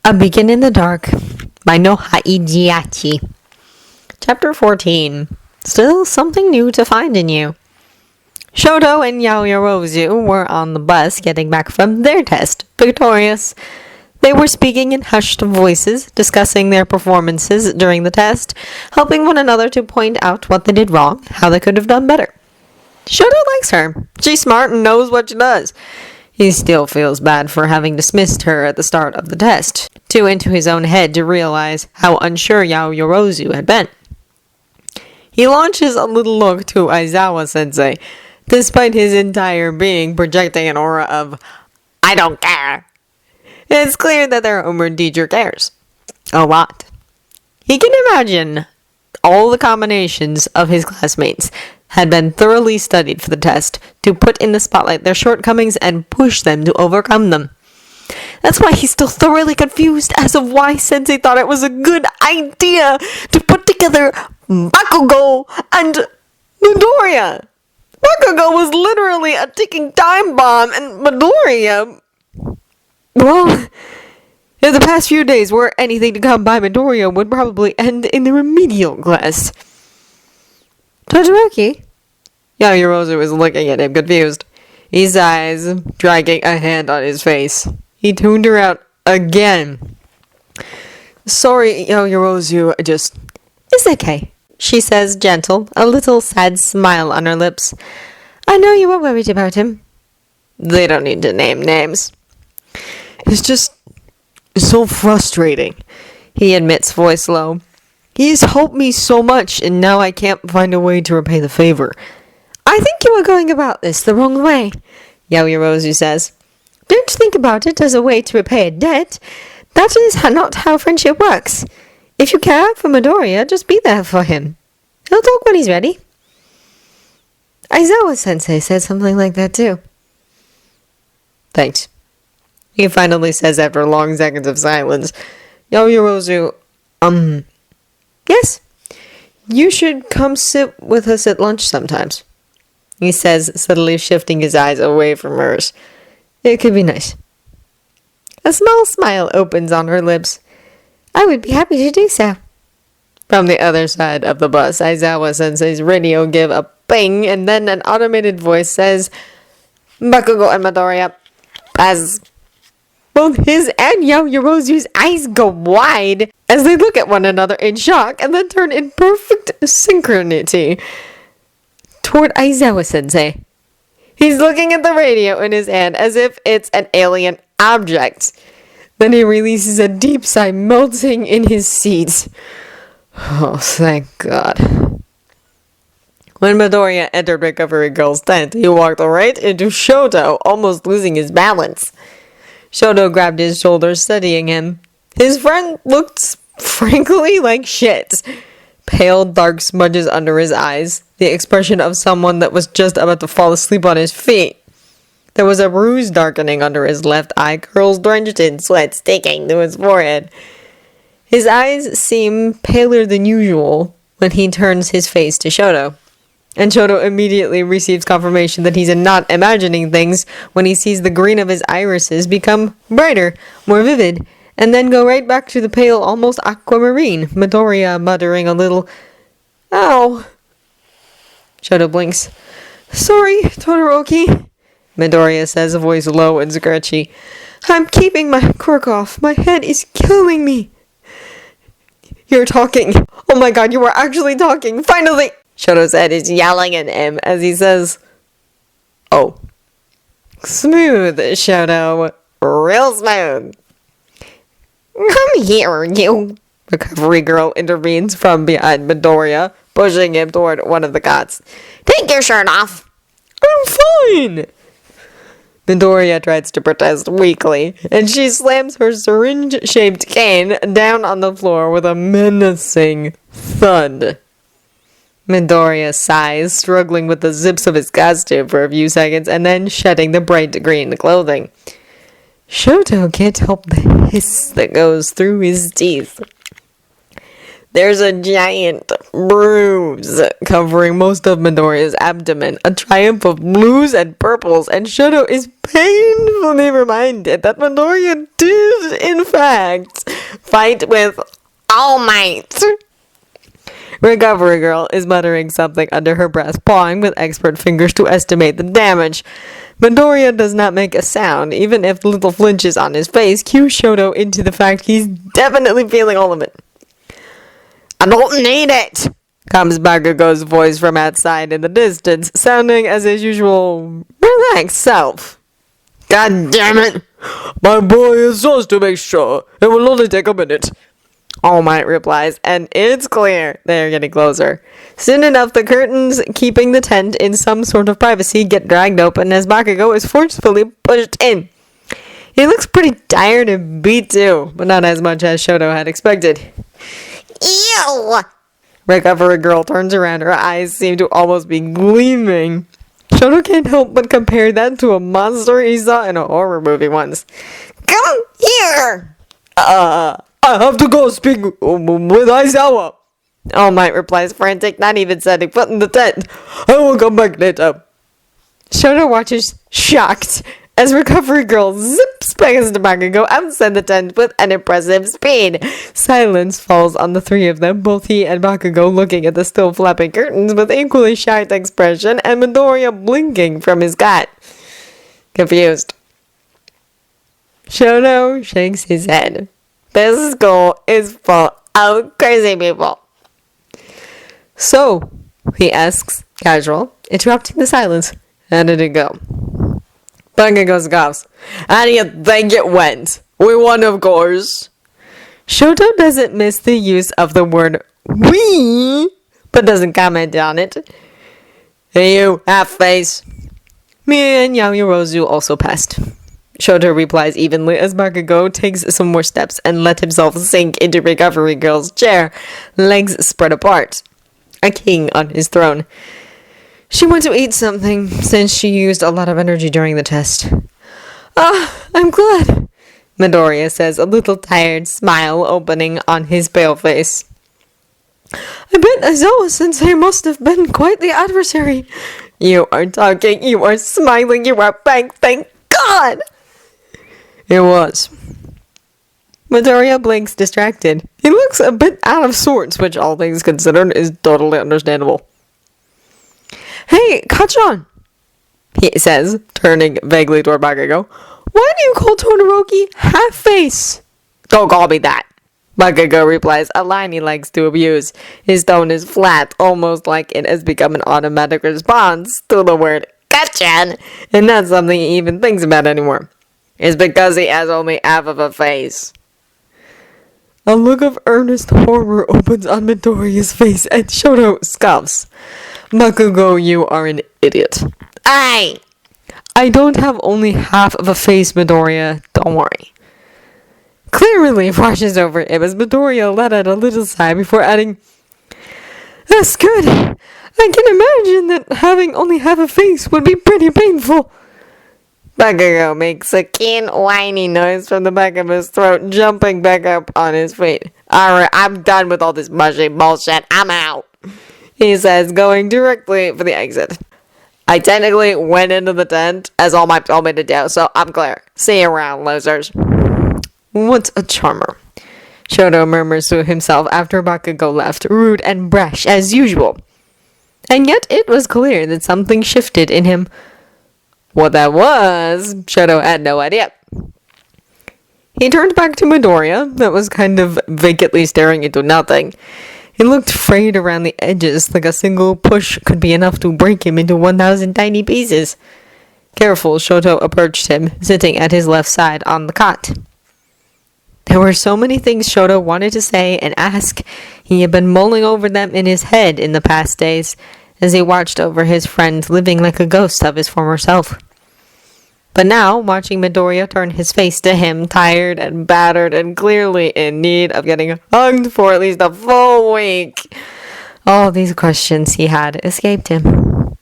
A Beacon in the Dark by Nohaijiachi. Chapter 14. Still something new to find in you. Shoto and Yaoyorozu were on the bus getting back from their test, victorious. They were speaking in hushed voices, discussing their performances during the test, helping one another to point out what they did wrong, how they could have done better. Shoto likes her. She's smart and knows what she does. He still feels bad for having dismissed her at the start of the test, too into his own head to realize how unsure Yaoyorozu had been. He launches a little look to Aizawa-sensei, despite his entire being projecting an aura of, I don't care. It's clear that their homeroom teacher cares. A lot. He can imagine all the combinations of his classmates had been thoroughly studied for the test to put in the spotlight their shortcomings and push them to overcome them. That's why he's still thoroughly confused as of why Sensei thought it was a good idea to put together Bakugo and Midoriya. Bakugo was literally a ticking time bomb, and Midoriya... Well, if the past few days were anything to come by, Midoriya would probably end in the remedial class. Todoroki? Yaoyorozu was looking at him, confused. He sighs, dragging a hand on his face. He tuned her out again. Sorry, Yaoyorozu, It's okay, she says, gentle, a little sad smile on her lips. I know you were worried about him. They don't need to name names. It's just so frustrating, he admits, voice low. He's helped me so much, and now I can't find a way to repay the favor. I think you are going about this the wrong way, Yaoyorozu says. Don't think about it as a way to repay a debt. That is not how friendship works. If you care for Midoriya, just be there for him. He'll talk when he's ready. Aizawa-sensei said something like that too. Thanks, he finally says after long seconds of silence. Yaoyorozu, Yes, you should come sit with us at lunch sometimes, he says, subtly shifting his eyes away from hers. It could be nice. A small smile opens on her lips. I would be happy to do so. From the other side of the bus, Aizawa-sensei's radio give a bang, and then an automated voice says, Bakugo and Midoriya, as... Both his and Yaoyorozu's eyes go wide as they look at one another in shock and then turn in perfect synchronity toward Aizawa-sensei. He's looking at the radio in his hand as if it's an alien object. Then he releases a deep sigh, melting in his seat. Oh, thank God. When Midoriya entered Recovery Girl's tent, he walked right into Shoto, almost losing his balance. Shoto grabbed his shoulder, studying him. His friend looked, frankly, like shit. Pale, dark smudges under his eyes, the expression of someone that was just about to fall asleep on his feet. There was a bruise darkening under his left eye, curls drenched in sweat sticking to his forehead. His eyes seem paler than usual when he turns his face to Shoto. And Shoto immediately receives confirmation that he's not imagining things when he sees the green of his irises become brighter, more vivid, and then go right back to the pale, almost aquamarine, Midoriya muttering a little, Ow. Shoto blinks. Sorry, Todoroki, Midoriya says, a voice low and scratchy. I'm keeping my quirk off. My head is killing me. You're talking. Oh my God, you are actually talking. Finally! Shoto's head is yelling at him as he says, Oh. Smooth, Shoto. Real smooth. Come here, you. Recovery Girl intervenes from behind Midoriya, pushing him toward one of the cots. Take your shirt off. I'm fine. Midoriya tries to protest weakly, and she slams her syringe-shaped cane down on the floor with a menacing thud. Midoriya sighs, struggling with the zips of his costume for a few seconds, and then shedding the bright green clothing. Shoto can't help the hiss that goes through his teeth. There's a giant bruise covering most of Midoriya's abdomen, a triumph of blues and purples, and Shoto is painfully reminded that Midoriya did, in fact, fight with All Might. Recovery Girl is muttering something under her breath, pawing with expert fingers to estimate the damage. Midoriya does not make a sound, even if the little flinches on his face cue Shoto into the fact he's definitely feeling all of it. I don't need it, comes Bakugo's voice from outside in the distance, sounding as his usual relaxed self. God damn it! My boy is supposed to make sure. It will only take a minute. All Might replies, and it's clear they are getting closer. Soon enough, the curtains keeping the tent in some sort of privacy get dragged open as Bakugo is forcefully pushed in. He looks pretty tired and beat too, but not as much as Shoto had expected. Ew! Recovery Girl turns around, her eyes seem to almost be gleaming. Shoto can't help but compare that to a monster he saw in a horror movie once. Come here! I have to go speak with Aizawa. All Might replies, frantic, not even setting foot in the tent. I will come back later. Shoto watches, shocked, as Recovery Girl zips past Bakugo outside the tent with an impressive speed. Silence falls on the three of them, both he and Bakugo looking at the still flapping curtains with equally shocked expression, and Midoriya blinking from his cot. Confused. Shoto shakes his head. This school is full of crazy people. So, he asks, casual, interrupting the silence. How did it go? Bakugo scoffs. How do you think it went? We won, of course. Shoto doesn't miss the use of the word we, but doesn't comment on it. Hey you, half-face. Me and Yaoyorozu also passed. Shoto replies evenly as Bakugo takes some more steps and let himself sink into Recovery Girl's chair, legs spread apart. A king on his throne. She went to eat something since she used a lot of energy during the test. I'm glad, Midoriya says, a little tired smile opening on his pale face. I bet Aizawa-sensei must have been quite the adversary. You are talking, you are smiling, you are bang, thank God! It was. Midoriya blinks distracted. He looks a bit out of sorts, which all things considered is totally understandable. Hey, Kachan, he says, turning vaguely toward Bakugo. Why do you call Todoroki half-face? Don't call me that, Bakugo replies, a line he likes to abuse. His tone is flat, almost like it has become an automatic response to the word Kachan, and not something he even thinks about anymore. It's because he has only half of a face. A look of earnest horror opens on Midoriya's face, and Shoto scoffs. Bakugo, you are an idiot. I don't have only half of a face, Midoriya. Don't worry. Clear relief washes over him as Midoriya let out a little sigh before adding, That's good. I can imagine that having only half a face would be pretty painful. Bakugo makes a keen, whiny noise from the back of his throat, jumping back up on his feet. Alright, I'm done with all this mushy bullshit. I'm out, he says, going directly for the exit. I technically went into the tent, as All Might told me to do, so I'm clear. See you around, losers. What a charmer, Shoto murmurs to himself after Bakugo left, rude and brash as usual. And yet it was clear that something shifted in him. What that was, Shoto had no idea. He turned back to Midoriya, that was kind of vacantly staring into nothing. He looked frayed around the edges, like a single push could be enough to break him into 1,000 tiny pieces. Careful, Shoto approached him, sitting at his left side on the cot. There were so many things Shoto wanted to say and ask. He had been mulling over them in his head in the past days, as he watched over his friend living like a ghost of his former self. But now, watching Midoriya turn his face to him, tired and battered and clearly in need of getting hugged for at least a full week, all these questions he had escaped him.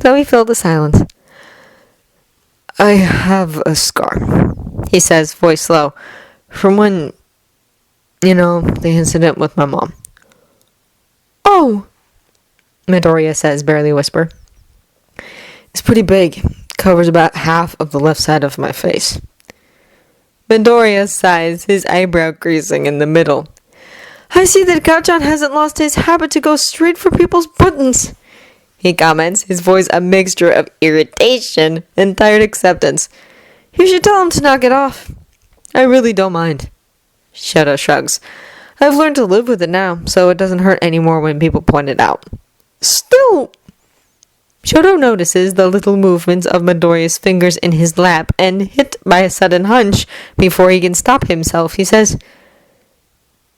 So he filled the silence. I have a scar, he says, voice low, from when, the incident with my mom. Oh, Midoriya says, barely whisper. It's pretty big. Covers about half of the left side of my face. Midoriya sighs, his eyebrow creasing in the middle. I see that Gao-chan hasn't lost his habit to go straight for people's buttons, he comments, his voice a mixture of irritation and tired acceptance. You should tell him to knock it off. I really don't mind. Shoto shrugs. I've learned to live with it now, so it doesn't hurt anymore when people point it out. Still... Shoto notices the little movements of Midoriya's fingers in his lap, and hit by a sudden hunch, before he can stop himself, he says,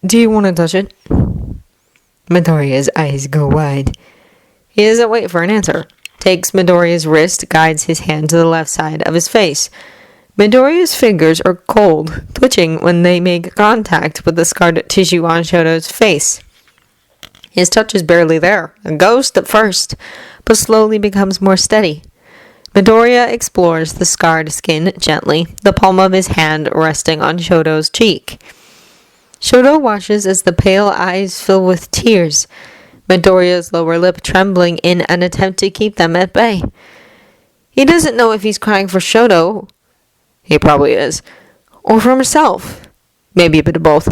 Do you want to touch it? Midoriya's eyes go wide. He doesn't wait for an answer. Takes Midoriya's wrist, guides his hand to the left side of his face. Midoriya's fingers are cold, twitching when they make contact with the scarred tissue on Shoto's face. His touch is barely there, a ghost at first, but slowly becomes more steady. Midoriya explores the scarred skin gently, the palm of his hand resting on Shoto's cheek. Shoto watches as the pale eyes fill with tears, Midoriya's lower lip trembling in an attempt to keep them at bay. He doesn't know if he's crying for Shoto. He probably is. Or for himself. Maybe a bit of both.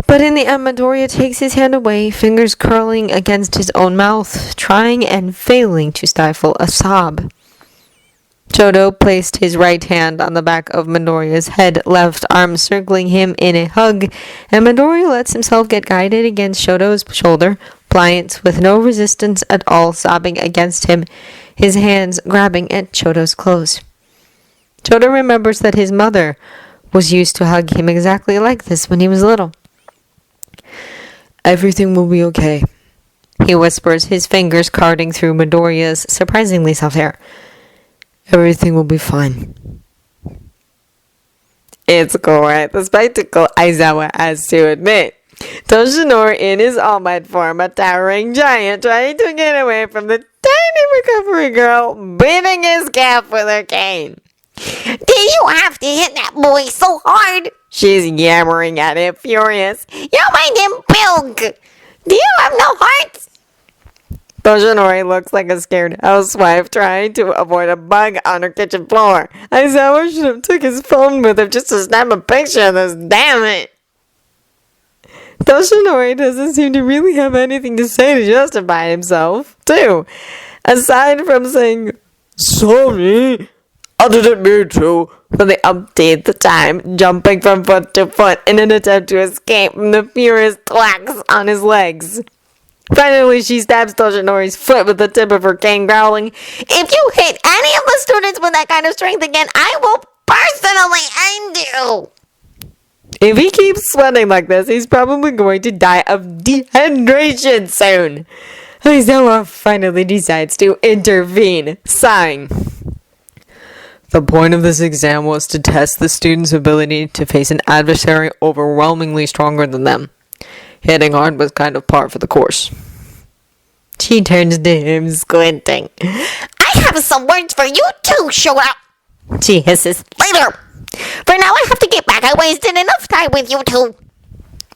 But in the end, Midoriya takes his hand away, fingers curling against his own mouth, trying and failing to stifle a sob. Shoto placed his right hand on the back of Midoriya's head, left arm circling him in a hug, and Midoriya lets himself get guided against Shoto's shoulder, pliant, with no resistance at all, sobbing against him, his hands grabbing at Shoto's clothes. Shoto remembers that his mother was used to hug him exactly like this when he was little. Everything will be okay, he whispers, his fingers carding through Midoriya's surprisingly soft hair. Everything will be fine. It's quite the spectacle, Aizawa has to admit. Toshinori in his All Might form, a towering giant, trying to get away from the tiny recovery girl, beating his calf with her cane. Did you have to hit that boy so hard? She's yammering at him, furious. You made him puke. Do you have no heart? Toshinori looks like a scared housewife trying to avoid a bug on her kitchen floor. Aizawa should have took his phone with him just to snap a picture of this, damn it. Toshinori doesn't seem to really have anything to say to justify himself, too. Aside from saying, sorry, I didn't mean to, for the umpteenth time, jumping from foot to foot in an attempt to escape from the furious thwacks on his legs. Finally, she stabs Toshinori's foot with the tip of her cane, growling, If you hit any of the students with that kind of strength again, I will personally end you! If he keeps sweating like this, he's probably going to die of dehydration soon. Aizawa finally decides to intervene, sighing. The point of this exam was to test the students' ability to face an adversary overwhelmingly stronger than them. Hitting hard was kind of par for the course. She turns to him, squinting. I have some words for you too, Shota! She hisses. Later! For now I have to get back. I wasted enough time with you two.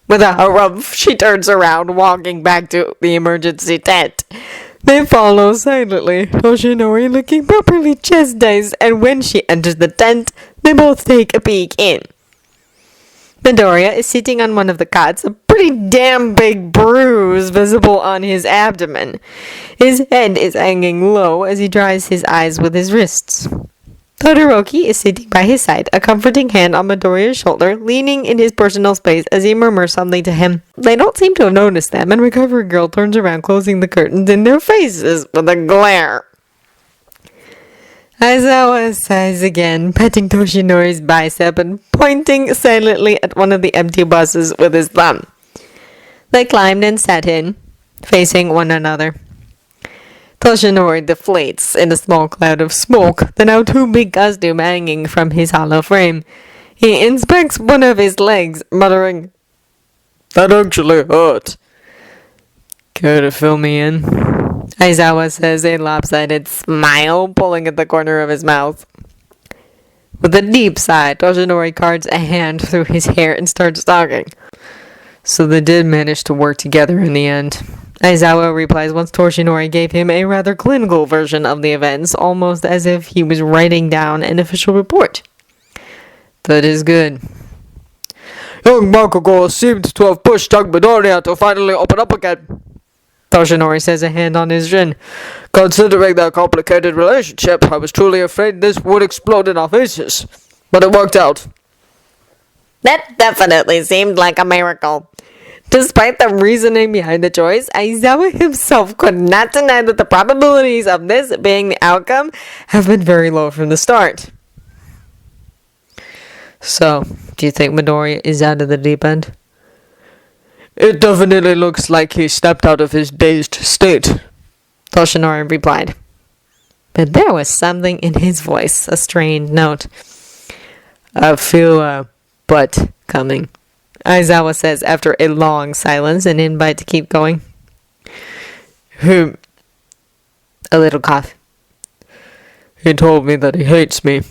With a harumph, she turns around, walking back to the emergency tent. They follow silently, Toshinori looking properly chastised, and when she enters the tent, they both take a peek in. Midoriya is sitting on one of the cots, a pretty damn big bruise visible on his abdomen. His head is hanging low as he dries his eyes with his wrists. Todoroki is sitting by his side, a comforting hand on Midoriya's shoulder, leaning in his personal space as he murmurs something to him. They don't seem to have noticed them, and Recovery Girl turns around, closing the curtains in their faces with a glare. Aizawa sighs again, petting Toshinori's bicep and pointing silently at one of the empty buses with his thumb. They climbed and sat in, facing one another. Toshinori deflates in a small cloud of smoke, the now too big costume hanging from his hollow frame. He inspects one of his legs, muttering, That actually hurt. Care to fill me in? Aizawa says, a lopsided smile pulling at the corner of his mouth. With a deep sigh, Toshinori cards a hand through his hair and starts talking. So they did manage to work together in the end. Aizawa replies once Toshinori gave him a rather clinical version of the events, almost as if he was writing down an official report. That is good. Young Bakugo seemed to have pushed young Midoriya to finally open up again, Toshinori says, a hand on his chin. Considering their complicated relationship, I was truly afraid this would explode in our faces. But it worked out. That definitely seemed like a miracle. Despite the reasoning behind the choice, Aizawa himself could not deny that the probabilities of this being the outcome have been very low from the start. So, do you think Midoriya is out of the deep end? It definitely looks like he stepped out of his dazed state, Toshinori replied. But there was something in his voice, a strained note. I feel a butt coming, Aizawa says after a long silence, an invite to keep going. A little cough. He told me that he hates me.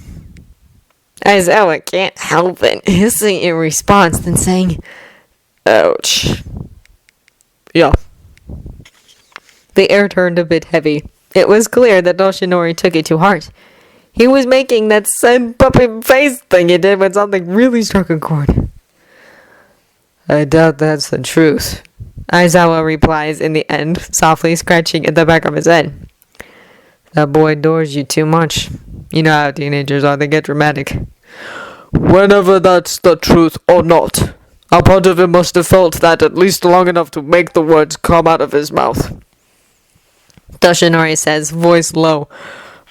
Aizawa can't help it, hissing in response, then saying, Ouch. Yeah. The air turned a bit heavy. It was clear that Toshinori took it to heart. He was making that sad puppy face thing he did when something really struck a chord. I doubt that's the truth, Aizawa replies in the end, softly scratching at the back of his head. That boy adores you too much. You know how teenagers are, they get dramatic. Whenever that's the truth or not, a part of him must have felt that at least long enough to make the words come out of his mouth. Toshinori says, voice low.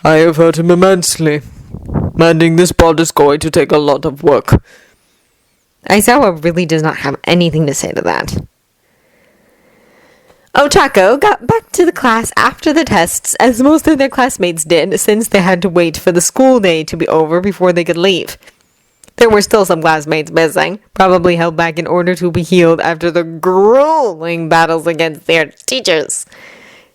I have hurt him immensely. Mending this bond is going to take a lot of work. Aizawa really does not have anything to say to that. Ochako got back to the class after the tests, as most of their classmates did, since they had to wait for the school day to be over before they could leave. There were still some classmates missing, probably held back in order to be healed after the grueling battles against their teachers.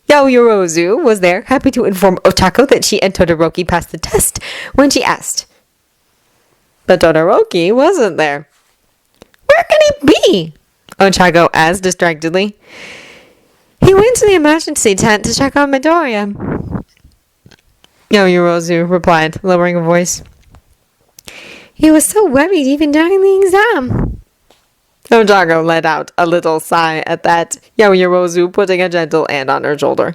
Yaoyorozu was there, happy to inform Ochako that she and Todoroki passed the test when she asked. But Todoroki wasn't there. Where can he be? Ochako asked distractedly. He went to the emergency tent to check on Midoriya. Yaoyorozu replied, lowering her voice. He was so worried even during the exam. Ochako let out a little sigh at that, Yaoyorozu putting a gentle hand on her shoulder.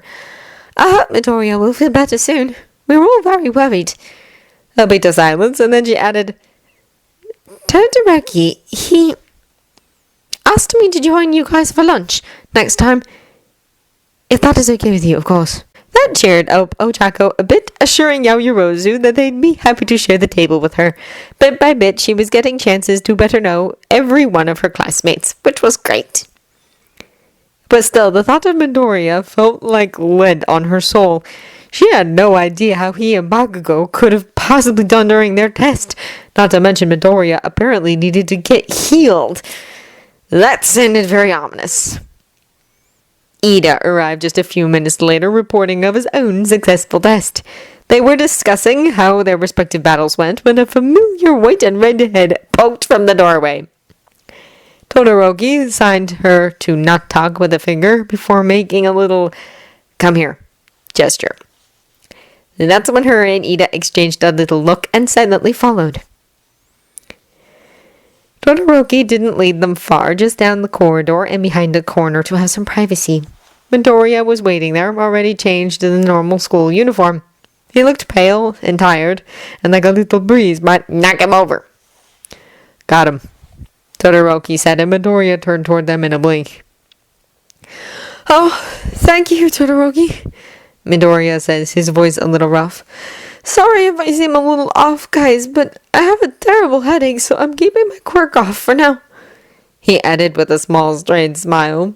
I hope Midoriya will feel better soon. We were all very worried. A bit of silence, and then she added, Todoroki, he asked me to join you guys for lunch next time. If that is okay with you, of course. That cheered up Ochako a bit, assuring Yaoyorozu that they'd be happy to share the table with her. Bit by bit, she was getting chances to better know every one of her classmates, which was great. But still, the thought of Midoriya felt like lead on her soul. She had no idea how he and Bakugo could have possibly done during their test, not to mention Midoriya apparently needed to get healed. That sounded very ominous. Ida arrived just a few minutes later, reporting of his own successful test. They were discussing how their respective battles went when a familiar white and red head poked from the doorway. Todoroki signed her to not talk with a finger before making a little "come here" gesture. And that's when her and Ida exchanged a little look and silently followed. Todoroki didn't lead them far, just down the corridor and behind a corner to have some privacy. Midoriya was waiting there, already changed in the normal school uniform. He looked pale and tired, and like a little breeze might knock him over. Got him, Todoroki said, and Midoriya turned toward them in a blink. Oh, thank you, Todoroki, Midoriya says, his voice a little rough. Sorry if I seem a little off, guys, but I have a terrible headache, so I'm keeping my quirk off for now, he added with a small, strained smile.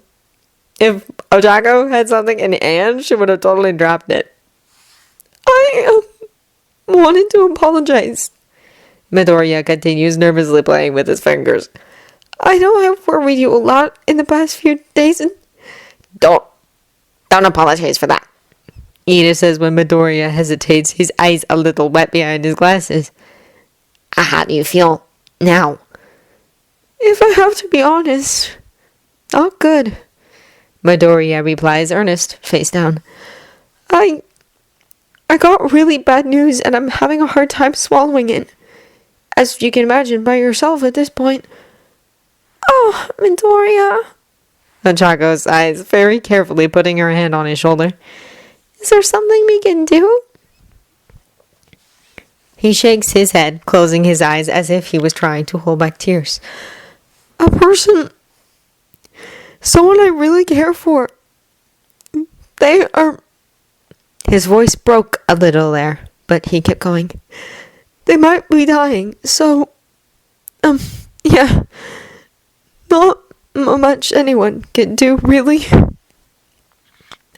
If Ochako had something in hand, she would have totally dropped it. I wanted to apologize, Midoriya continues, nervously playing with his fingers. I know I've worried you a lot in the past few days, and Don't apologize for that, Ida says when Midoriya hesitates, his eyes a little wet behind his glasses. How do you feel now? If I have to be honest, Oh, good. Midoriya replies, earnest, face down. I got really bad news and I'm having a hard time swallowing it. As you can imagine by yourself at this point. Oh, Midoriya. Ochako sighs, very carefully putting her hand on his shoulder. Is there something we can do? He shakes his head, closing his eyes as if he was trying to hold back tears. A person, someone I really care for, they are... His voice broke a little there, but he kept going. They might be dying, so... yeah. Not much anyone can do, really.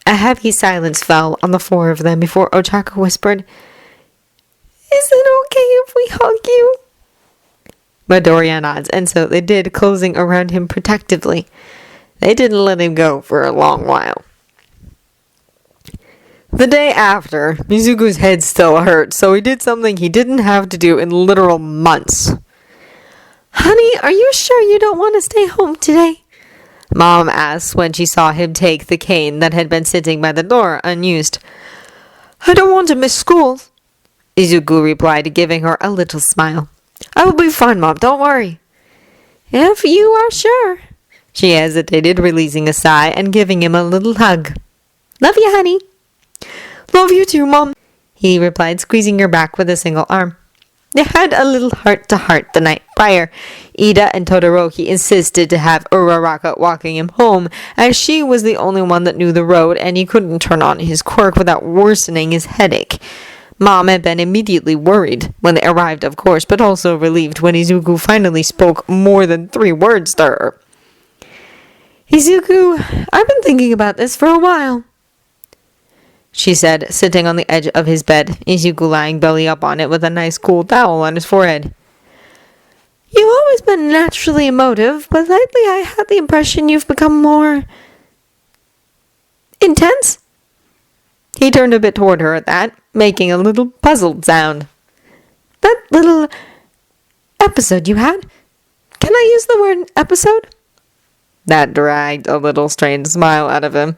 A heavy silence fell on the four of them before Ochako whispered, Is it okay if we hug you? Midoriya nods, and so they did, closing around him protectively. They didn't let him go for a long while. The day after, Mizugu's head still hurt, so he did something he didn't have to do in literal months. Honey, are you sure you don't want to stay home today? Mom asked when she saw him take the cane that had been sitting by the door unused. I don't want to miss school, Izuku replied, giving her a little smile. I will be fine, Mom, don't worry. If you are sure. She hesitated, releasing a sigh and giving him a little hug. Love you, honey. Love you too, Mom, he replied, squeezing her back with a single arm. They had a little heart-to-heart the night prior. Ida and Todoroki insisted to have Uraraka walking him home, as she was the only one that knew the road and he couldn't turn on his quirk without worsening his headache. Mom had been immediately worried when they arrived, of course, but also relieved when Izuku finally spoke more than 3 words to her. Izuku, I've been thinking about this for a while, she said, sitting on the edge of his bed, Izuku lying belly up on it with a nice cool towel on his forehead. You've always been naturally emotive, but lately I had the impression you've become more... intense? He turned a bit toward her at that, making a little puzzled sound. That little episode you had? Can I use the word episode? That dragged a little strained smile out of him.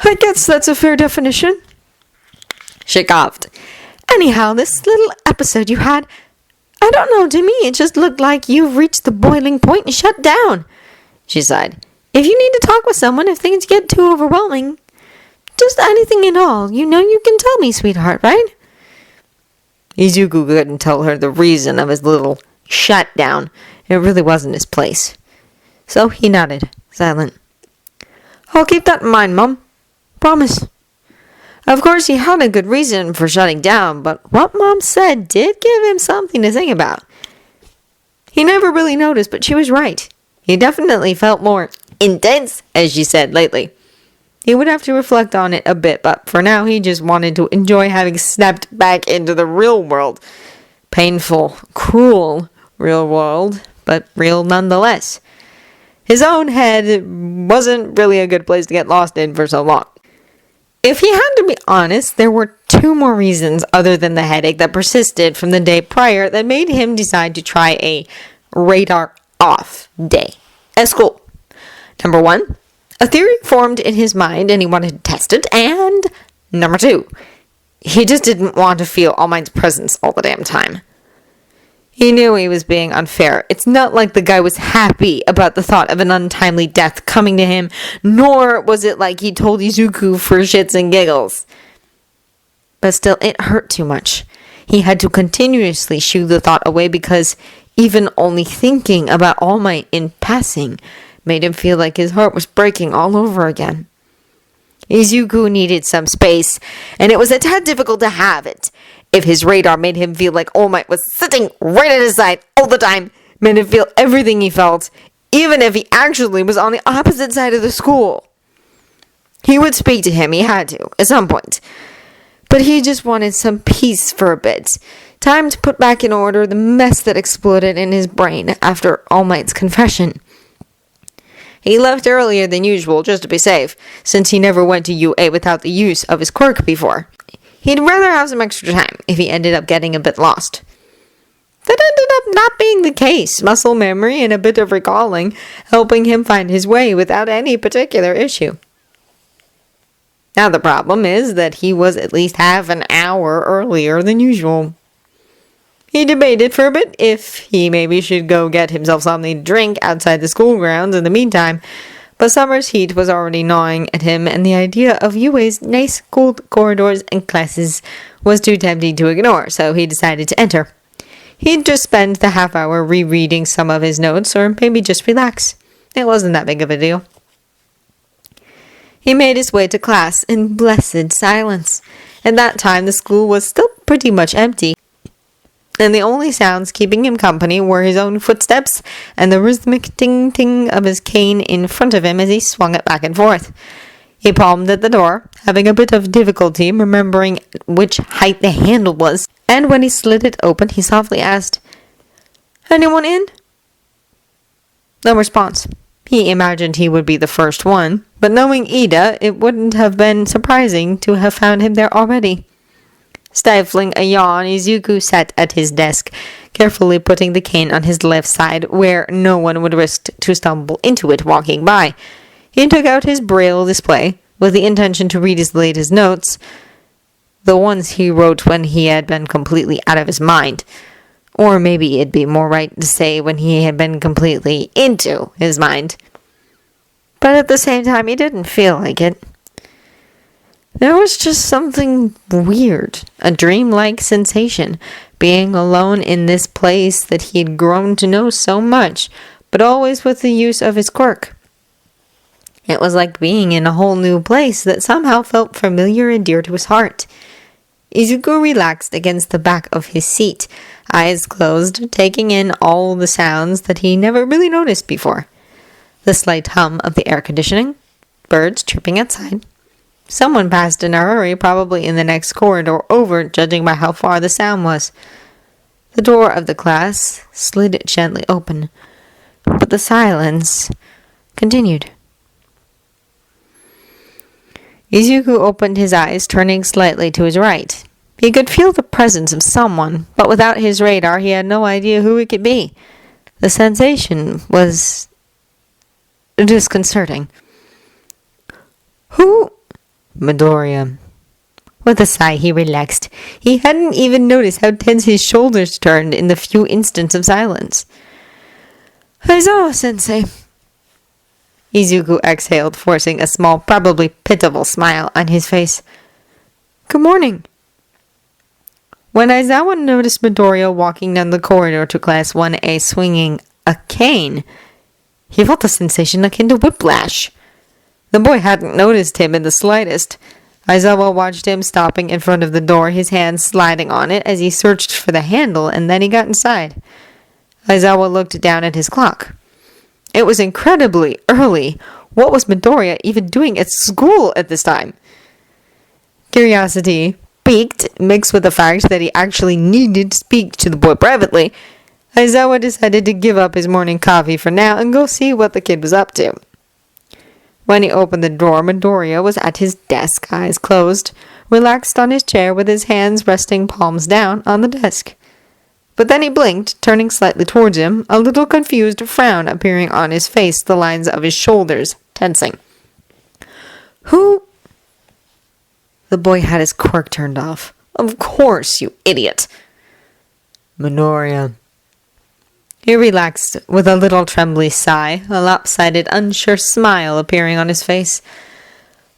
I guess that's a fair definition. She coughed. Anyhow, this little episode you had, I don't know, to me it just looked like you've reached the boiling point and shut down, she sighed. If you need to talk with someone, if things get too overwhelming, just anything at all, you know you can tell me, sweetheart, right? Izuku couldn't tell her the reason of his little shutdown. It really wasn't his place. So he nodded, silent. I'll keep that in mind, Mum. Promise. Of course, he had a good reason for shutting down, but what Mom said did give him something to think about. He never really noticed, but she was right. He definitely felt more intense, as she said lately. He would have to reflect on it a bit, but for now he just wanted to enjoy having stepped back into the real world. Painful, cruel real world, but real nonetheless. His own head wasn't really a good place to get lost in for so long. If he had to be honest, there were 2 more reasons other than the headache that persisted from the day prior that made him decide to try a radar off day at school. Number 1, a theory formed in his mind and he wanted to test it, and number 2, he just didn't want to feel All Might's presence all the damn time. He knew he was being unfair. It's not like the guy was happy about the thought of an untimely death coming to him, nor was it like he told Izuku for shits and giggles. But still, it hurt too much. He had to continuously shoo the thought away because even only thinking about All Might in passing made him feel like his heart was breaking all over again. Izuku needed some space, and it was a tad difficult to have it. If his radar made him feel like All Might was sitting right at his side all the time, made him feel everything he felt, even if he actually was on the opposite side of the school. He would speak to him, he had to, at some point. But he just wanted some peace for a bit. Time to put back in order the mess that exploded in his brain after All Might's confession. He left earlier than usual just to be safe, since he never went to UA without the use of his quirk before. He'd rather have some extra time if he ended up getting a bit lost. That ended up not being the case. Muscle memory and a bit of recalling, helping him find his way without any particular issue. Now the problem is that he was at least half an hour earlier than usual. He debated for a bit if he maybe should go get himself something to drink outside the school grounds in the meantime, but summer's heat was already gnawing at him, and the idea of UA's nice cold corridors and classes was too tempting to ignore, so he decided to enter. He'd just spend the half hour rereading some of his notes, or maybe just relax. It wasn't that big of a deal. He made his way to class in blessed silence. At that time, the school was still pretty much empty, and the only sounds keeping him company were his own footsteps and the rhythmic ting-ting of his cane in front of him as he swung it back and forth. He palmed at the door, having a bit of difficulty remembering which height the handle was, and when he slid it open, he softly asked, "Anyone in?" No response. He imagined he would be the first one, but knowing Ida, it wouldn't have been surprising to have found him there already. Stifling a yawn, Izuku sat at his desk, carefully putting the cane on his left side where no one would risk to stumble into it walking by. He took out his braille display with the intention to read his latest notes, the ones he wrote when he had been completely out of his mind. Or maybe it'd be more right to say when he had been completely into his mind. But at the same time, he didn't feel like it. There was just something weird, a dreamlike sensation, being alone in this place that he had grown to know so much, but always with the use of his quirk. It was like being in a whole new place that somehow felt familiar and dear to his heart. Izuku relaxed against the back of his seat, eyes closed, taking in all the sounds that he never really noticed before. The slight hum of the air conditioning, birds chirping outside. Someone passed in a hurry, probably in the next corridor over, judging by how far the sound was. The door of the class slid gently open, but the silence continued. Izuku opened his eyes, turning slightly to his right. He could feel the presence of someone, but without his radar, he had no idea who it could be. The sensation was disconcerting. Who? Midoriya. With a sigh, he relaxed. He hadn't even noticed how tense his shoulders turned in the few instants of silence. Aizawa-sensei. Izuku exhaled, forcing a small, probably pitiful smile on his face. Good morning. When Aizawa noticed Midoriya walking down the corridor to Class 1A swinging a cane, he felt a sensation akin to whiplash. The boy hadn't noticed him in the slightest. Aizawa watched him stopping in front of the door, his hand sliding on it as he searched for the handle, and then he got inside. Aizawa looked down at his clock. It was incredibly early. What was Midoriya even doing at school at this time? Curiosity, piqued, mixed with the fact that he actually needed to speak to the boy privately, Aizawa decided to give up his morning coffee for now and go see what the kid was up to. When he opened the door, Midoriya was at his desk, eyes closed, relaxed on his chair with his hands resting palms down on the desk. But then he blinked, turning slightly towards him, a little confused frown appearing on his face, the lines of his shoulders tensing. Who? The boy had his quirk turned off. Of course, you idiot. Midoriya. He relaxed with a little trembly sigh, a lopsided, unsure smile appearing on his face.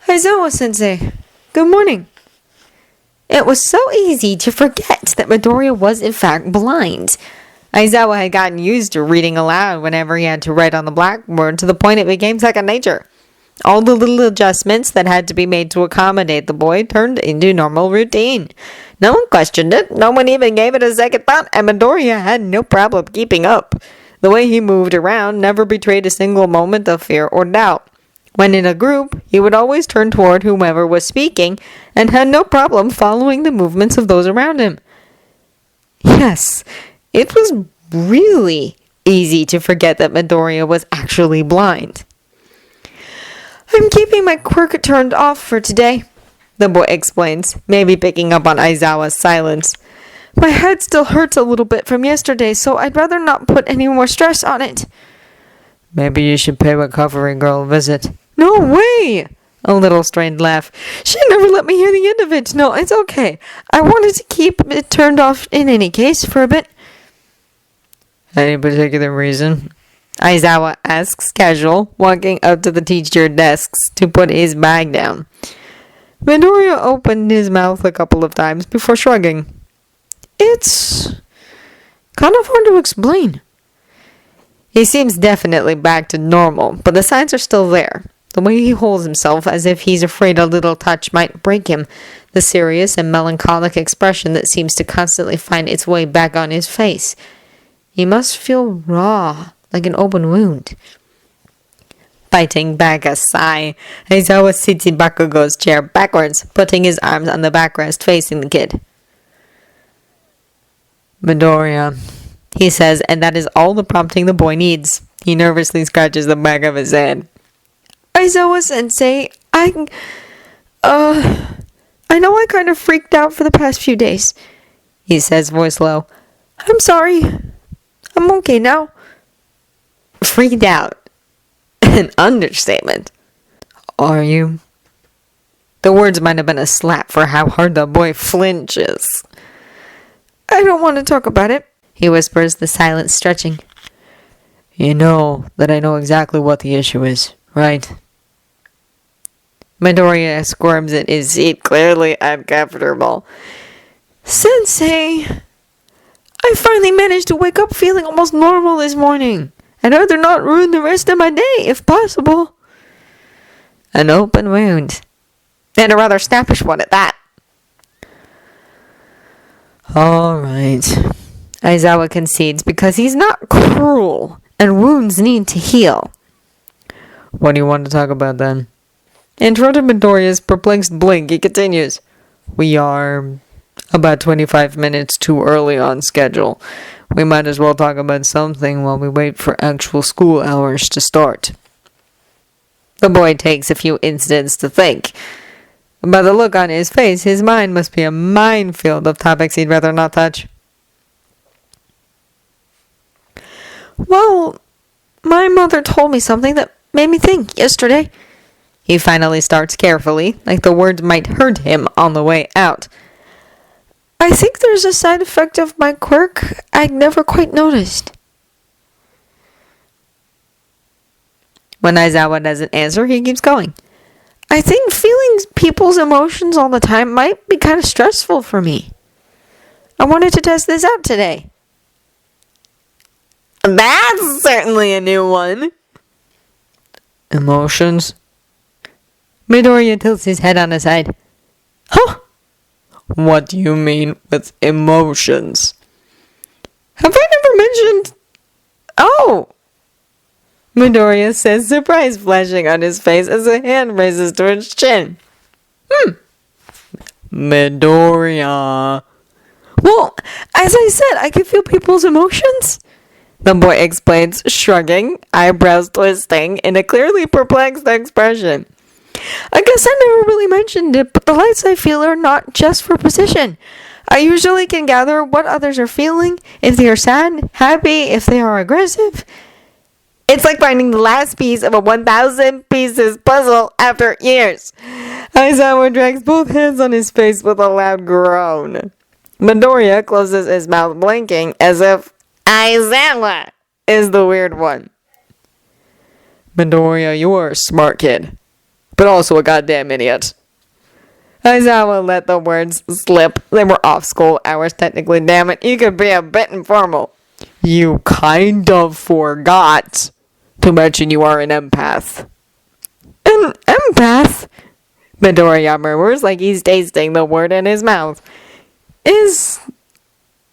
Aizawa-sensei, good morning. It was so easy to forget that Midoriya was in fact blind. Aizawa had gotten used to reading aloud whenever he had to write on the blackboard, to the point it became second nature. All the little adjustments that had to be made to accommodate the boy turned into normal routine. No one questioned it, no one even gave it a second thought, and Midoriya had no problem keeping up. The way he moved around never betrayed a single moment of fear or doubt. When in a group, he would always turn toward whomever was speaking, and had no problem following the movements of those around him. Yes, it was really easy to forget that Midoriya was actually blind. I'm keeping my quirk turned off for today, the boy explains, maybe picking up on Aizawa's silence. My head still hurts a little bit from yesterday, so I'd rather not put any more stress on it. Maybe you should pay recovery girl a visit. No way! A little strained laugh. She never let me hear the end of it. No, it's okay. I wanted to keep it turned off in any case for a bit. Any particular reason? Aizawa asks, casual, walking up to the teacher desks to put his bag down. Midoriya opened his mouth a couple of times before shrugging. It's kind of hard to explain. He seems definitely back to normal, but the signs are still there. The way he holds himself as if he's afraid a little touch might break him. The serious and melancholic expression that seems to constantly find its way back on his face. He must feel raw, like an open wound. Biting back a sigh, Aizawa sits in Bakugo's chair backwards, putting his arms on the backrest facing the kid. Midoriya, he says, and that is all the prompting the boy needs. He nervously scratches the back of his head. Aizawa-sensei, I know I kind of freaked out for the past few days, he says, voice low. I'm sorry. I'm okay now. Freaked out. An understatement. Are you? The words might have been a slap for how hard the boy flinches. I don't want to talk about it, he whispers, the silence stretching. You know that I know exactly what the issue is, right? Midoriya squirms in his seat, clearly uncomfortable. Sensei, I finally managed to wake up feeling almost normal this morning. I'd rather not ruin the rest of my day, if possible. An open wound. And a rather snappish one at that. Alright. Aizawa concedes because he's not cruel, and wounds need to heal. What do you want to talk about then? Interrupted Midoriya's perplexed blink, he continues. We are about 25 minutes too early on schedule. We might as well talk about something while we wait for actual school hours to start. The boy takes a few instants to think. By the look on his face, his mind must be a minefield of topics he'd rather not touch. Well, my mother told me something that made me think yesterday. He finally starts carefully, like the words might hurt him on the way out. I think there's a side effect of my quirk I'd never quite noticed. When Aizawa doesn't answer, he keeps going. I think feeling people's emotions all the time might be kind of stressful for me. I wanted to test this out today. That's certainly a new one. Emotions? Midoriya tilts his head on the side. Huh? What do you mean with emotions? Have I never mentioned... Oh! Midoriya says, surprise flashing on his face as a hand raises to his chin. Midoriya. Well, as I said, I can feel people's emotions. The boy explains, shrugging, eyebrows twisting, in a clearly perplexed expression. I guess I never really mentioned it, but the lights I feel are not just for precision. I usually can gather what others are feeling, if they are sad, happy, if they are aggressive. It's like finding the last piece of a 1,000 pieces puzzle after years. Aizawa drags both hands on his face with a loud groan. Midoriya closes his mouth blinking as if Aizawa is the weird one. Midoriya, you are a smart kid, but also a goddamn idiot. Aizawa let the words slip. They were off school hours technically, damn it. You could be a bit informal. You kind of forgot to mention you are an empath. An empath? Midoriya murmurs like he's tasting the word in his mouth. Is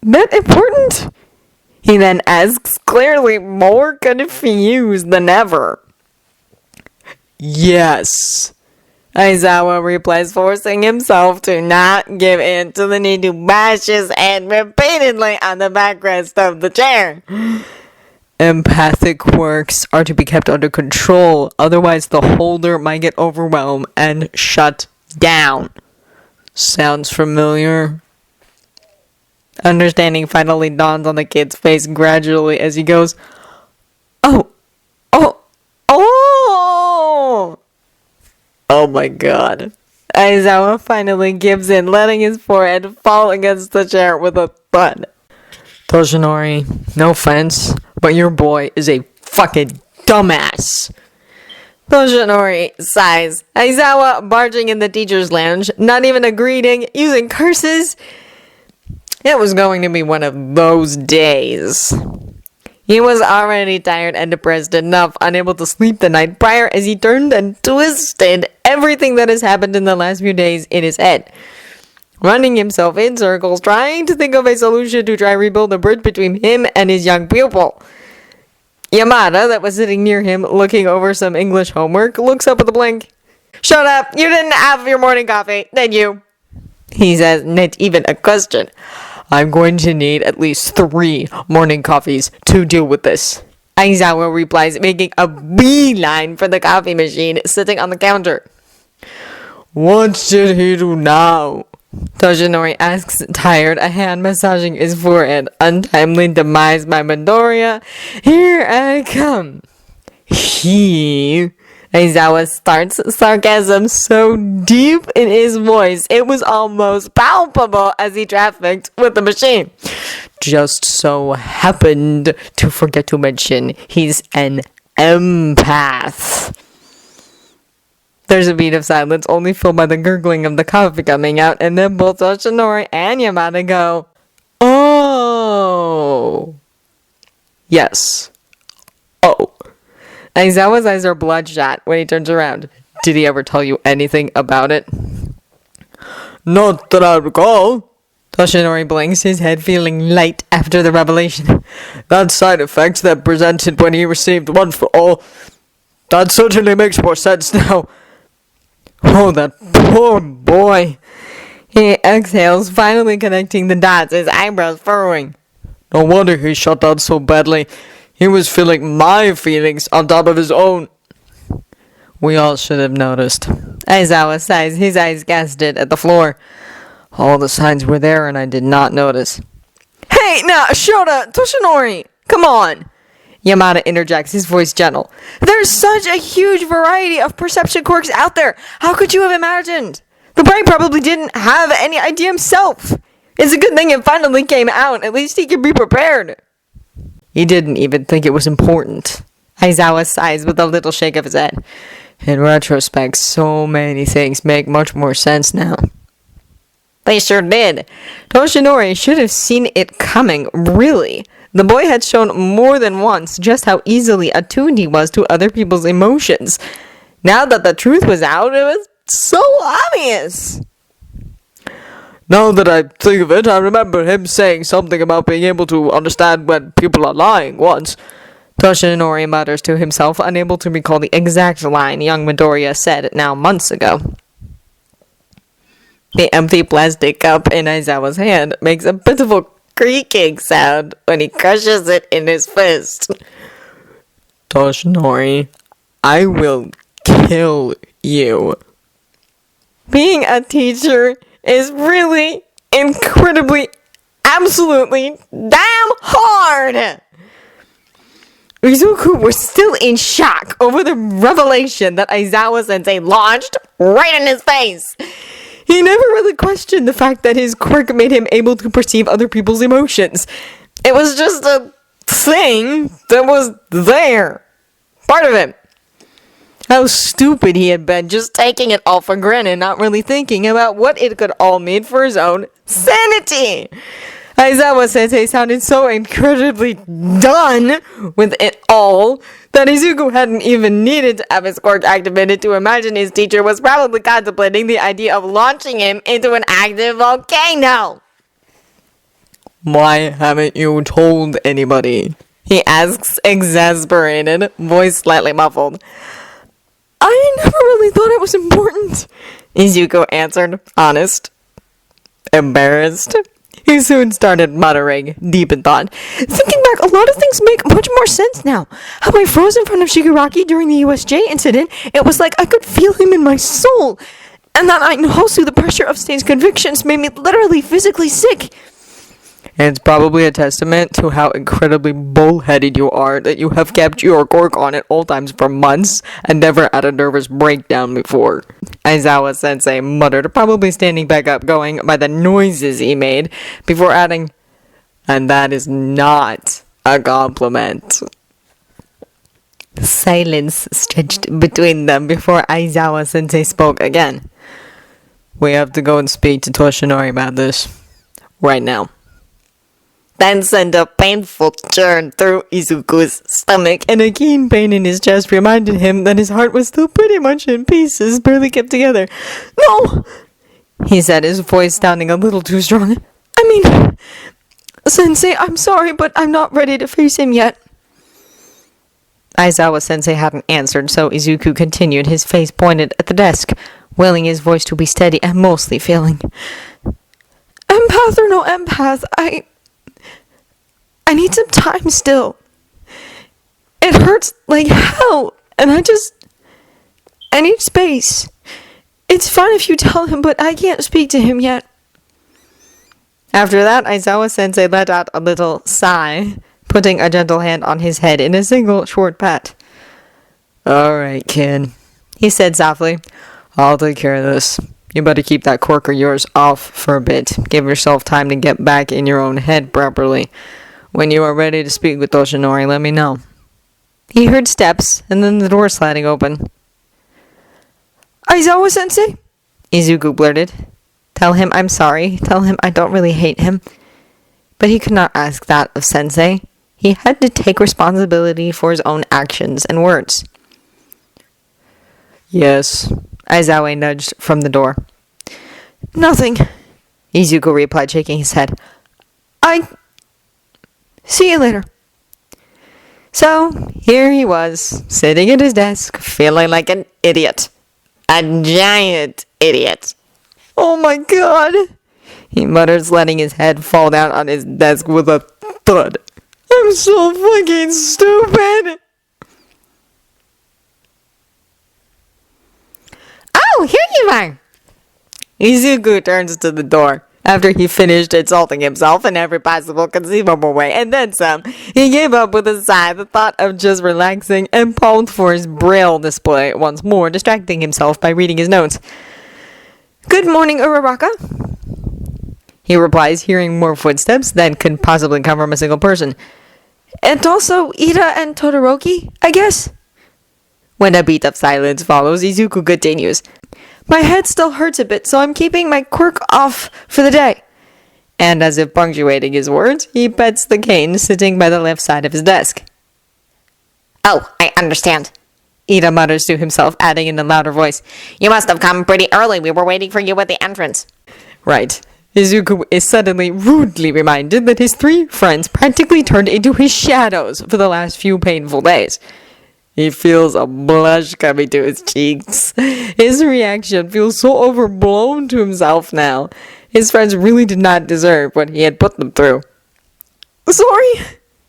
that important? He then asks, clearly more confused than ever. Yes. Aizawa replies, forcing himself to not give in to the need to bash his head repeatedly on the backrest of the chair. Empathic quirks are to be kept under control, otherwise the holder might get overwhelmed and shut down. Sounds familiar? Understanding finally dawns on the kid's face gradually as he goes, Oh! Oh! Oh! Oh my god. Aizawa finally gives in, letting his forehead fall against the chair with a thud. Toshinori, no offense, but your boy is a fucking dumbass. Toshinori sighs. Aizawa barging in the teacher's lounge, not even a greeting, using curses. It was going to be one of those days. He was already tired and depressed enough, unable to sleep the night prior as he turned and twisted everything that has happened in the last few days in his head. Running himself in circles, trying to think of a solution to try rebuild the bridge between him and his young pupil. Yamada, that was sitting near him, looking over some English homework, looks up with a blink. Shut up! You didn't have your morning coffee, did you? He says, not even a question. I'm going to need at least 3 morning coffees to deal with this. Aizawa replies, making a beeline for the coffee machine sitting on the counter. What should he do now? Toshinori asks, tired, a hand massaging his forehead. Untimely demise by Midoriya. Here I come. Aizawa starts, sarcasm so deep in his voice it was almost palpable as he trafficked with the machine. Just so happened to forget to mention he's an empath. There's a beat of silence, only filled by the gurgling of the coffee coming out, and then both Toshinori and Yamada go, Oh! Yes. Oh. Aizawa's eyes are bloodshot when he turns around. Did he ever tell you anything about it? Not that I recall. Toshinori blinks, his head feeling light after the revelation. That side effect that presented when he received One for All. That certainly makes more sense now. Oh, that poor boy. He exhales, finally connecting the dots, his eyebrows furrowing. No wonder he shut down so badly. He was feeling my feelings on top of his own. We all should have noticed. Aizawa sighs, his eyes casted at the floor. All the signs were there and I did not notice. Hey, now, Shota, Toshinori, come on. Yamada interjects, his voice gentle. There's such a huge variety of perception quirks out there. How could you have imagined? The brain probably didn't have any idea himself. It's a good thing it finally came out. At least he could be prepared. He didn't even think it was important. Aizawa sighs with a little shake of his head. In retrospect, so many things make much more sense now. They sure did. Toshinori should have seen it coming, really. The boy had shown more than once just how easily attuned he was to other people's emotions. Now that the truth was out, it was so obvious. Now that I think of it, I remember him saying something about being able to understand when people are lying once. Toshinori mutters to himself, unable to recall the exact line young Midoriya said now months ago. The empty plastic cup in Aizawa's hand makes a pitiful creaking sound when he crushes it in his fist. Toshinori, I will kill you. Being a teacher is really, incredibly, absolutely damn hard! Izuku was still in shock over the revelation that Aizawa-sensei launched right in his face. He never really questioned the fact that his quirk made him able to perceive other people's emotions. It was just a thing that was there. Part of him. How stupid he had been, just taking it all for granted, not really thinking about what it could all mean for his own sanity. Aizawa-sensei sounded so incredibly done with it all that Izuku hadn't even needed to have his quirk activated to imagine his teacher was probably contemplating the idea of launching him into an active volcano. Why haven't you told anybody? He asks, exasperated, voice slightly muffled. I never really thought it was important, Izuku answered, honest. Embarrassed? He soon started muttering, deep in thought. Thinking back, a lot of things make much more sense now. How I froze in front of Shigaraki during the USJ incident, it was like I could feel him in my soul. And that night in Hosu, the pressure of Stain's convictions made me literally physically sick. And it's probably a testament to how incredibly bullheaded you are that you have kept your quirk on at all times for months and never had a nervous breakdown before. Aizawa sensei muttered, probably standing back up, going by the noises he made, before adding, "And that is not a compliment." Silence stretched between them before Aizawa sensei spoke again. "We have to go and speak to Toshinori about this. Right now." Then sent a painful churn through Izuku's stomach, and a keen pain in his chest reminded him that his heart was still pretty much in pieces, barely kept together. "No!" he said, his voice sounding a little too strong. "I mean, Sensei, I'm sorry, but I'm not ready to face him yet." Aizawa sensei hadn't answered, so Izuku continued, his face pointed at the desk, willing his voice to be steady and mostly failing. "Empath or no empath, I need some time still. It hurts like hell, and I need space. It's fine if you tell him, but I can't speak to him yet." After that, Aizawa sensei let out a little sigh, putting a gentle hand on his head in a single short pat. "Alright, kid," he said softly. "I'll take care of this. You better keep that quirk of yours off for a bit. Give yourself time to get back in your own head properly. When you are ready to speak with Toshinori, let me know." He heard steps, and then the door sliding open. "Aizawa sensei?" Izuku blurted. "Tell him I'm sorry. Tell him I don't really hate him." But he could not ask that of sensei. He had to take responsibility for his own actions and words. "Yes," Aizawa nudged from the door. "Nothing," Izuku replied, shaking his head. See you later." So, here he was, sitting at his desk, feeling like an idiot. A giant idiot. "Oh my god," he mutters, letting his head fall down on his desk with a thud. "I'm so fucking stupid." "Oh, here you are." Izuku turns to the door. After he finished insulting himself in every possible conceivable way, and then some, he gave up with a sigh, the thought of just relaxing, and paused for his braille display once more, distracting himself by reading his notes. "Good morning, Uraraka," he replies, hearing more footsteps than could possibly come from a single person. "And also Ida and Todoroki, I guess?" When a beat of silence follows, Izuku continues. "My head still hurts a bit, so I'm keeping my quirk off for the day." And as if punctuating his words, he pets the cane sitting by the left side of his desk. "Oh, I understand," Ida mutters to himself, adding in a louder voice, "You must have come pretty early. We were waiting for you at the entrance." Right. Izuku is suddenly rudely reminded that his three friends practically turned into his shadows for the last few painful days. He feels a blush coming to his cheeks. His reaction feels so overblown to himself now. His friends really did not deserve what he had put them through. "Sorry,"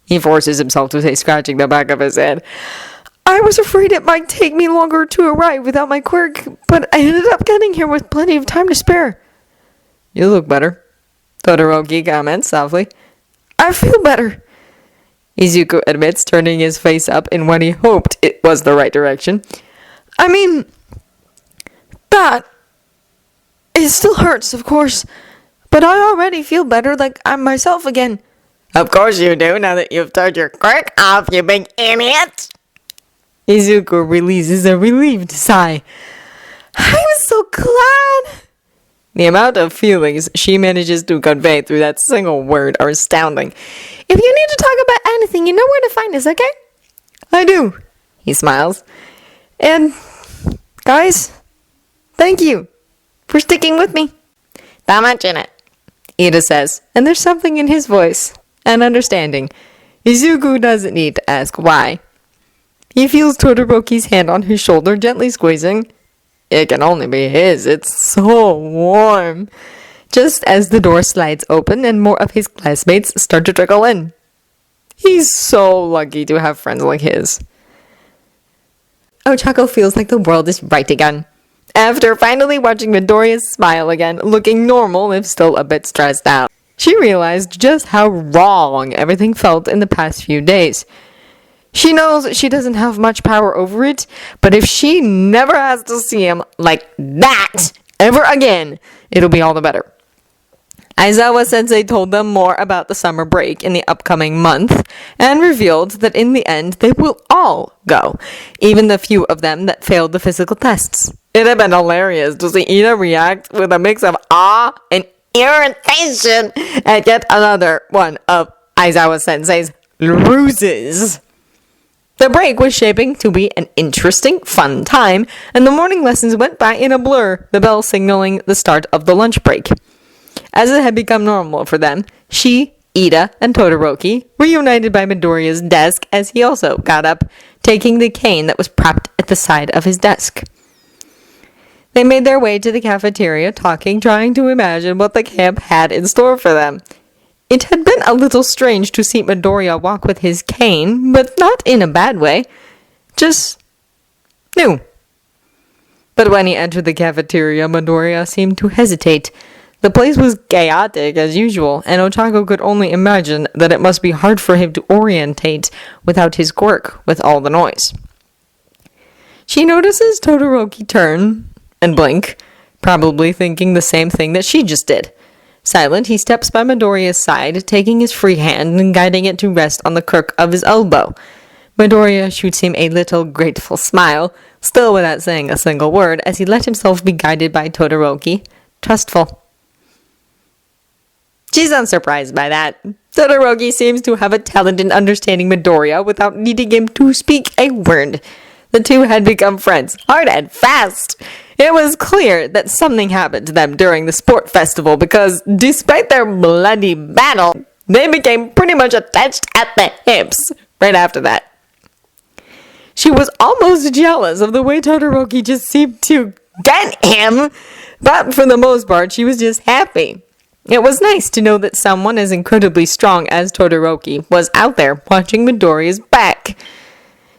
he forces himself to say, scratching the back of his head. "I was afraid it might take me longer to arrive without my quirk, but I ended up getting here with plenty of time to spare." "You look better," Todoroki comments softly. "I feel better," Izuku admits, turning his face up in what he hoped it was the right direction. "I mean, it still hurts, of course, but I already feel better, like I'm myself again." "Of course you do, now that you've turned your quirk off, you big idiot!" Izuku releases a relieved sigh. "I'm so glad!" The amount of feelings she manages to convey through that single word are astounding. "If you need to talk about anything, you know where to find us, okay?" "I do," he smiles. "And, guys, thank you for sticking with me." "Not much in it," Ida says, and there's something in his voice, an understanding. Izuku doesn't need to ask why. He feels Todoroki's hand on his shoulder, gently squeezing. It can only be his. It's so warm. Just as the door slides open and more of his classmates start to trickle in. He's so lucky to have friends like his. Ochako feels like the world is right again. After finally watching Midoriya smile again, looking normal if still a bit stressed out. She realized just how wrong everything felt in the past few days. She knows she doesn't have much power over it, but if she never has to see him like that ever again, it'll be all the better. Aizawa Sensei told them more about the summer break in the upcoming month and revealed that in the end they will all go, even the few of them that failed the physical tests. It had been hilarious to see Ida react with a mix of awe and irritation at yet another one of Aizawa Sensei's ruses. The break was shaping to be an interesting, fun time, and the morning lessons went by in a blur, the bell signaling the start of the lunch break. As it had become normal for them, she, Ida, and Todoroki were united by Midoriya's desk as he also got up, taking the cane that was propped at the side of his desk. They made their way to the cafeteria, talking, trying to imagine what the camp had in store for them. It had been a little strange to see Midoriya walk with his cane, but not in a bad way. Just new. But when he entered the cafeteria, Midoriya seemed to hesitate. The place was chaotic as usual, and Ochako could only imagine that it must be hard for him to orientate without his quirk with all the noise. She notices Todoroki turn and blink, probably thinking the same thing that she just did. Silent, he steps by Midoriya's side, taking his free hand and guiding it to rest on the crook of his elbow. Midoriya shoots him a little grateful smile, still without saying a single word, as he let himself be guided by Todoroki, trustful. She's unsurprised by that. Todoroki seems to have a talent in understanding Midoriya without needing him to speak a word. The two had become friends, hard and fast. It was clear that something happened to them during the sport festival because, despite their bloody battle, they became pretty much attached at the hips right after that. She was almost jealous of the way Todoroki just seemed to get him, but for the most part, she was just happy. It was nice to know that someone as incredibly strong as Todoroki was out there watching Midoriya's back.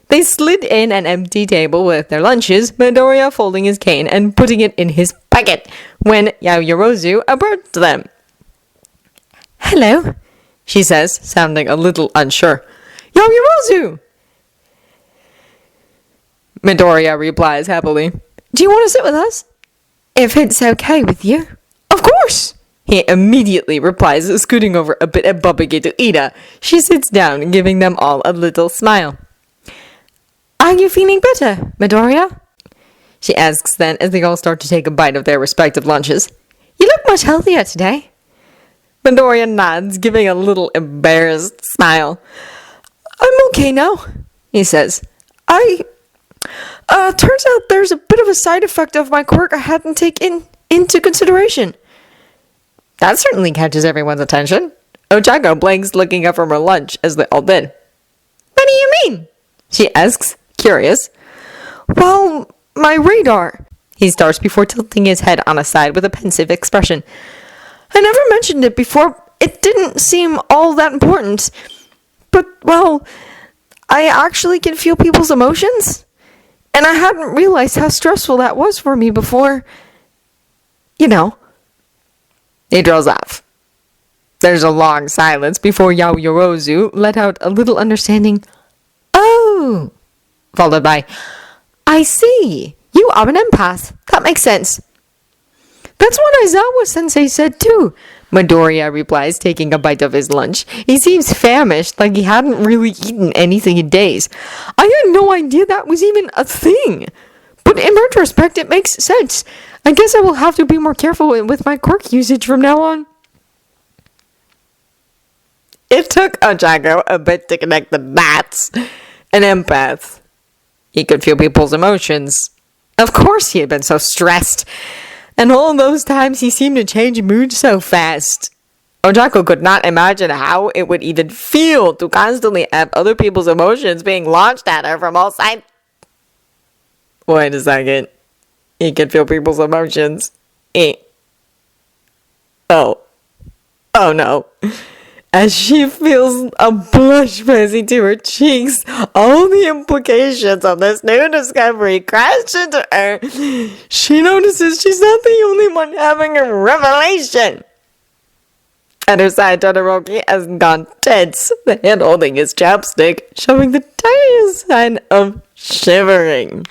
They slid in an empty table with their lunches, Midoriya folding his cane and putting it in his pocket, when Yaoyorozu approached them. "Hello," she says, sounding a little unsure. "Yaoyorozu!" Midoriya replies happily. "Do you want to sit with us?" "If it's okay with you." "Of course!" He immediately replies, scooting over a bit and bumping into Ida. She sits down, giving them all a little smile. "Are you feeling better, Midoriya?" she asks then as they all start to take a bite of their respective lunches. "You look much healthier today." Midoriya nods, giving a little embarrassed smile. "I'm okay now," he says. Turns out there's a bit of a side effect of my quirk I hadn't taken into consideration." That certainly catches everyone's attention. Ochako blinks, looking up from her lunch, as they all did. "What do you mean?" she asks, curious. "Well, my radar," he starts before tilting his head on a side with a pensive expression. "I never mentioned it before. It didn't seem all that important. But, well, I actually can feel people's emotions. And I hadn't realized how stressful that was for me before. You know." He drills off. There's a long silence before Yaoyorozu let out a little understanding, "Oh," followed by, "I see. You are an empath. That makes sense." "That's what Aizawa Sensei said too," Midoriya replies, taking a bite of his lunch. He seems famished, like he hadn't really eaten anything in days. "I had no idea that was even a thing. But in retrospect, it makes sense. I guess I will have to be more careful with my quirk usage from now on." It took Ochako a bit to connect the dots. An empath. He could feel people's emotions. Of course he had been so stressed. And all those times he seemed to change mood so fast. Ochako could not imagine how it would even feel to constantly have other people's emotions being launched at her from all sides. Wait a second. He can feel people's emotions. Oh no. As she feels a blush rising to her cheeks, all the implications of this new discovery crash into her. She notices she's not the only one having a revelation. At her side, Todoroki has gone tense, the hand holding his chopstick, showing the tiniest sign of shivering.